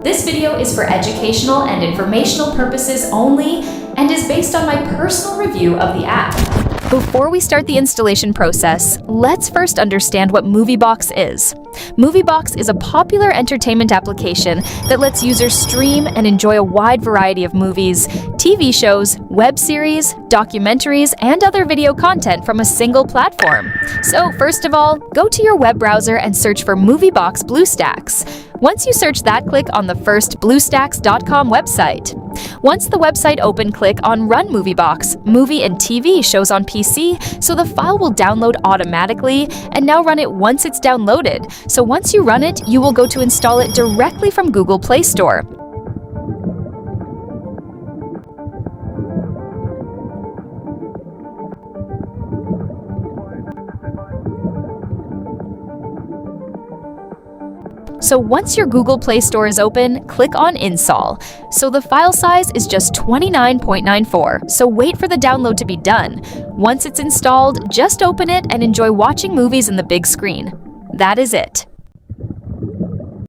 This video is for educational and informational purposes only and is based on my personal review of the app. Before we start the installation process, let's first understand what MovieBox is. MovieBox is a popular entertainment application that lets users stream and enjoy a wide variety of movies, TV shows, web series, documentaries, and other video content from a single platform. So first of all, go to your web browser and search for MovieBox BlueStacks. Once you search that, click on the first BlueStacks.com website. Once the website open, click on Run MovieBox. Movie and TV shows on PC, so the file will download automatically, and now run it once it's downloaded. So once you run it, you will go to install it directly from Google Play Store. So once your Google Play Store is open, click on Install. So the file size is just 29.94, so wait for the download to be done. Once it's installed, just open it and enjoy watching movies in the big screen. That is it.